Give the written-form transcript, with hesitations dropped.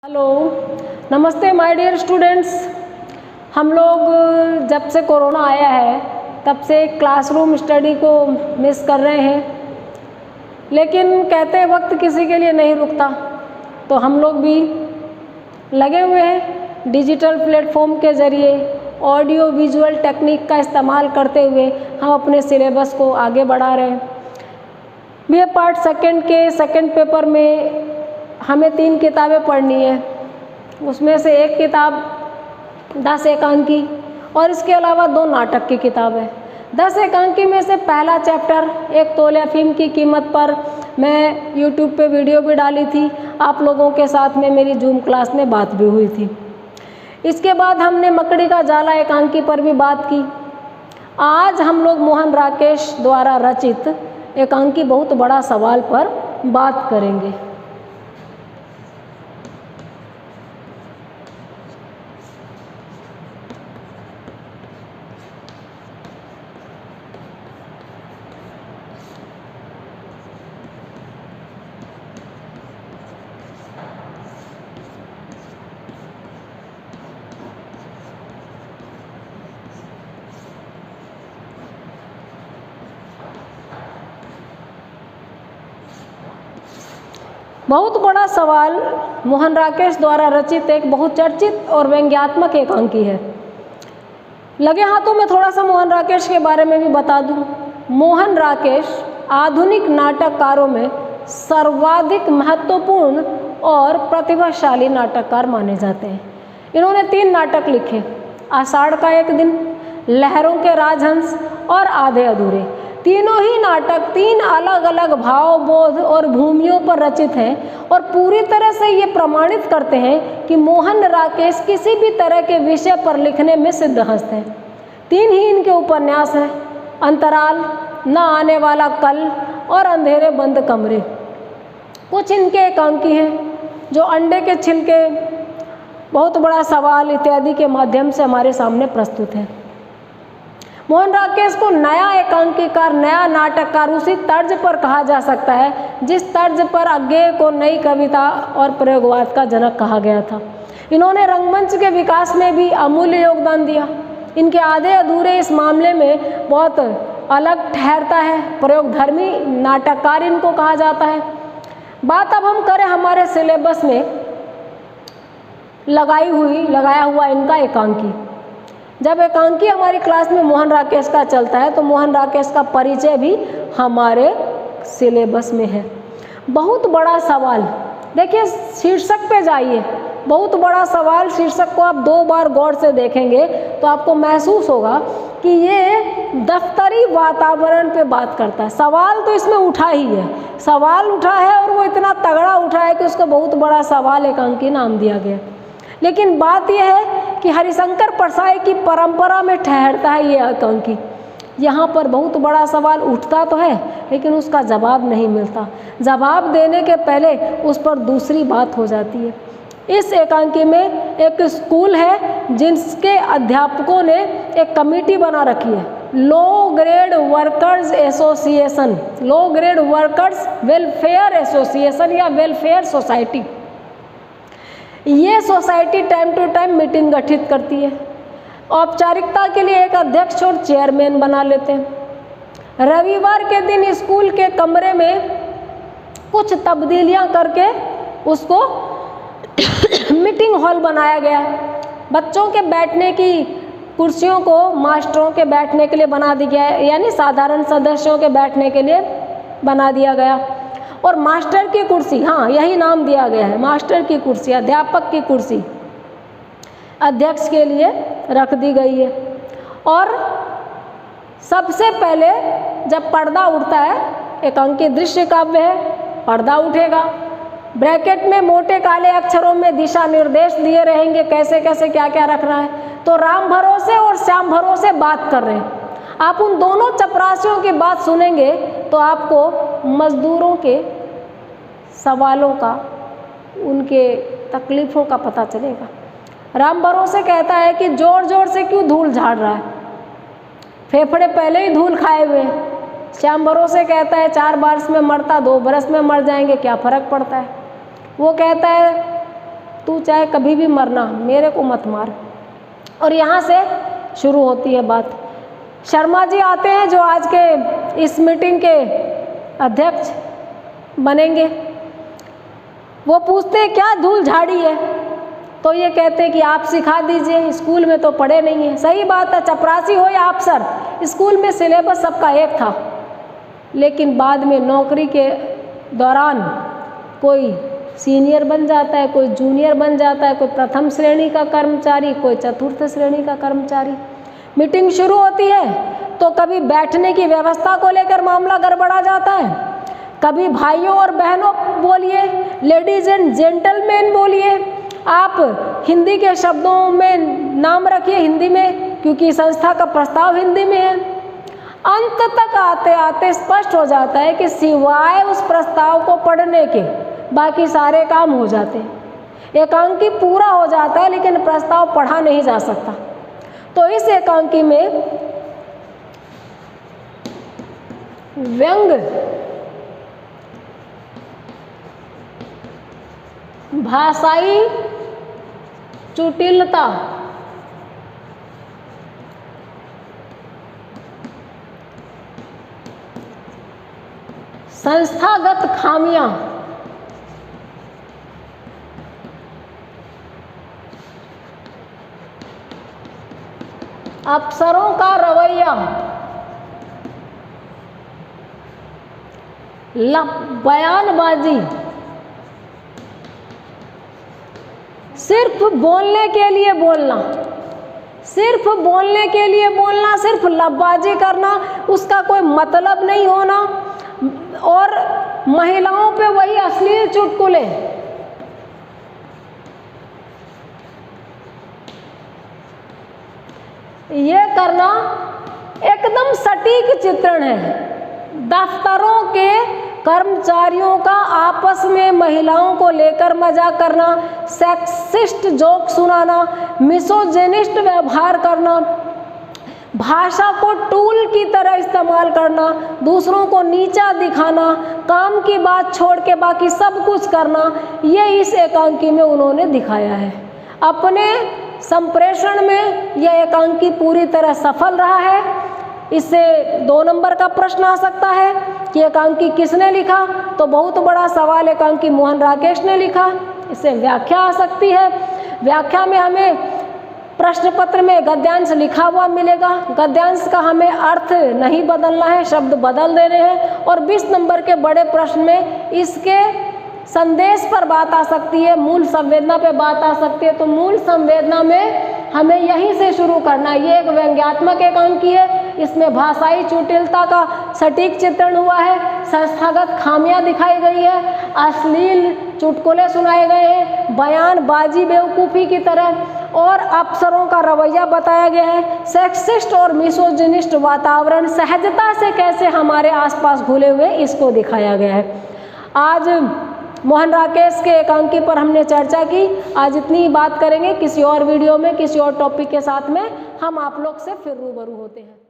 Hello, नमस्ते my dear students. हम लोग जब से कोरोना आया है तब से क्लासरूम स्टडी को मिस कर रहे हैं, लेकिन कहते वक्त किसी के लिए नहीं रुकता, तो हम लोग भी लगे हुए हैं डिजिटल प्लेटफॉर्म के ज़रिए ऑडियो विजुअल टेक्निक का इस्तेमाल करते हुए हम अपने सिलेबस को आगे बढ़ा रहे हैं। बीए पार्ट सेकंड के सेकंड पेपर में हमें 3 किताबें पढ़नी है, उसमें से एक किताब 10 एकांकी और इसके अलावा 2 नाटक की किताब है। 10 एकांकी में से पहला चैप्टर एक तोले अफीम की कीमत पर मैं यूट्यूब पे वीडियो भी डाली थी, आप लोगों के साथ में मेरी जूम क्लास में बात भी हुई थी। इसके बाद हमने मकड़ी का जाला एकांकी पर भी बात की। आज हम लोग मोहन राकेश द्वारा रचित एकांकी बहुत बड़ा सवाल पर बात करेंगे। बहुत बड़ा सवाल मोहन राकेश द्वारा रचित एक बहुचर्चित और व्यंग्यात्मक एकांकी है। लगे हाथों में थोड़ा सा मोहन राकेश के बारे में भी बता दूं। मोहन राकेश आधुनिक नाटककारों में सर्वाधिक महत्वपूर्ण और प्रतिभाशाली नाटककार माने जाते हैं। इन्होंने 3 नाटक लिखे, आषाढ़ का एक दिन, लहरों के राजहंस और आधे अधूरे। तीनों ही नाटक 3 अलग अलग भाव, बोध और भूमियों पर रचित हैं और पूरी तरह से ये प्रमाणित करते हैं कि मोहन राकेश किसी भी तरह के विषय पर लिखने में सिद्धहस्त हैं। 3 ही इनके उपन्यास हैं, अंतराल, न आने वाला कल और अंधेरे बंद कमरे। कुछ इनके एकांकी हैं जो अंडे के छिलके, बहुत बड़ा सवाल इत्यादि के माध्यम से हमारे सामने प्रस्तुत हैं। मोहन राकेश को नया एकांकीकार, नया नाटककार उसी तर्ज पर कहा जा सकता है जिस तर्ज पर अज्ञेय को नई कविता और प्रयोगवाद का जनक कहा गया था। इन्होंने रंगमंच के विकास में भी अमूल्य योगदान दिया। इनके आधे अधूरे इस मामले में बहुत अलग ठहरता है, प्रयोगधर्मी नाटककार इनको कहा जाता है। बात अब हम करें हमारे सिलेबस में लगाया हुआ इनका एकांकी। जब एकांकी हमारी क्लास में मोहन राकेश का चलता है तो मोहन राकेश का परिचय भी हमारे सिलेबस में है। बहुत बड़ा सवाल, देखिए शीर्षक पे जाइए, बहुत बड़ा सवाल। शीर्षक को आप 2 बार गौर से देखेंगे तो आपको महसूस होगा कि ये दफ्तरी वातावरण पे बात करता है। सवाल तो इसमें उठा ही है, सवाल उठा है और वो इतना तगड़ा उठा है कि उसको बहुत बड़ा सवाल एकांकी नाम दिया गया। लेकिन बात यह है कि हरिशंकर परसाई की परंपरा में ठहरता है ये एकांकी। यहाँ पर बहुत बड़ा सवाल उठता तो है लेकिन उसका जवाब नहीं मिलता। जवाब देने के पहले उस पर दूसरी बात हो जाती है। इस एकांकी में एक स्कूल है जिसके अध्यापकों ने एक कमेटी बना रखी है, low grade workers association, low grade workers welfare association या वेलफेयर सोसाइटी। ये society time to time meeting गठित करती है। औपचारिकता के लिए एक अध्यक्ष और चेयरमैन बना लेते हैं। रविवार के दिन स्कूल के कमरे में कुछ तब्दीलियां करके उसको मीटिंग हॉल बनाया गया है। बच्चों के बैठने की कुर्सियों को मास्टरों के बैठने के लिए बना दिया गया है, यानी साधारण सदस्यों के बैठने के लिए बना दिया गया। और मास्टर की कुर्सी, हाँ यही नाम दिया गया है, मास्टर की कुर्सी, अध्यापक की कुर्सी अध्यक्ष के लिए रख दी गई है। और सबसे पहले जब पर्दा उठता है, एकांकी दृश्य काव्य है, पर्दा उठेगा, ब्रैकेट में मोटे काले अक्षरों में दिशा निर्देश दिए रहेंगे कैसे कैसे क्या क्या रखना है। तो राम भरोसे और श्याम भरोसे बात कर रहे हैं। आप उन दोनों चपरासियों की बात सुनेंगे तो आपको मजदूरों के सवालों का, उनके तकलीफ़ों का पता चलेगा। राम भरोसे कहता है कि जोर जोर से क्यों धूल झाड़ रहा है, फेफड़े पहले ही धूल खाए हुए हैं। श्याम भरोसे कहता है 4 बरस में मरता 2 बरस में मर जाएंगे, क्या फ़र्क पड़ता है। वो कहता है तू चाहे कभी भी मरना, मेरे को मत मार। और यहाँ से शुरू होती है बात। शर्मा जी आते हैं जो आज के इस मीटिंग के अध्यक्ष बनेंगे। वो पूछते हैं क्या धूल झाड़ी है, तो ये कहते हैं कि आप सिखा दीजिए, स्कूल में तो पढ़े नहीं है। सही बात है, चपरासी हो या अफसर, स्कूल में सिलेबस सबका एक था, लेकिन बाद में नौकरी के दौरान कोई सीनियर बन जाता है, कोई जूनियर बन जाता है, कोई प्रथम श्रेणी का कर्मचारी, कोई चतुर्थ श्रेणी का कर्मचारी। मीटिंग शुरू होती है तो कभी बैठने की व्यवस्था को लेकर मामला गड़बड़ा जाता है, कभी भाइयों और बहनों बोलिए, लेडीज एंड जेंटलमैन बोलिए, आप हिंदी के शब्दों में नाम रखिए हिंदी में, क्योंकि संस्था का प्रस्ताव हिंदी में है। अंत तक आते आते स्पष्ट हो जाता है कि सिवाय उस प्रस्ताव को पढ़ने के बाकी सारे काम हो जाते हैं। एकांकी पूरा हो जाता है लेकिन प्रस्ताव पढ़ा नहीं जा सकता। तो इस एकांकी में व्यंग, भाषाई चुटिलता, संस्थागत खामियां, अफसरों का रवैया, बयानबाजी, सिर्फ बोलने के लिए बोलना, सिर्फ बोलने के लिए बोलना, सिर्फ लबबाजी करना, उसका कोई मतलब नहीं होना, और महिलाओं पे वही अश्लील चुटकुले। ये करना एकदम सटीक चित्रण है। दफ्तरों के कर्मचारियों का आपस में महिलाओं को लेकर मजाक करना, सेक्सिस्ट जोक सुनाना, मिसोजिनिस्ट व्यवहार करना, भाषा को टूल की तरह इस्तेमाल करना, दूसरों को नीचा दिखाना, काम की बात छोड़ के बाकी सब कुछ करना, ये इस एकांकी में उन्होंने दिखाया है। अपने संप्रेषण में यह एकांकी पूरी तरह सफल रहा है। इससे 2 नंबर का प्रश्न आ सकता है कि एकांकी किसने लिखा, तो बहुत बड़ा सवाल, एकांकी मोहन राकेश ने लिखा। इससे व्याख्या आ सकती है। व्याख्या में हमें प्रश्न पत्र में गद्यांश लिखा हुआ मिलेगा। गद्यांश का हमें अर्थ नहीं बदलना है, शब्द बदल देने हैं। और 20 नंबर के बड़े प्रश्न में इसके संदेश पर बात आ सकती है, मूल संवेदना पे बात आ सकती है। तो मूल संवेदना में हमें यहीं से शुरू करना है। ये एक व्यंग्यात्मक एकांकी है, इसमें भाषाई चुटिलता का सटीक चित्रण हुआ है, संस्थागत खामियां दिखाई गई है, अश्लील चुटकुले सुनाए गए हैं, बयानबाजी बेवकूफ़ी की तरह, और अफसरों का रवैया बताया गया है। सेक्सिस्ट और मिसोजिनिस्ट वातावरण सहजता से कैसे हमारे आसपास घुले हुए, इसको दिखाया गया है। आज मोहन राकेश के एकांकी पर हमने चर्चा की। आज इतनी ही बात करेंगे। किसी और वीडियो में किसी और टॉपिक के साथ में हम आप लोग से फिर रूबरू होते हैं।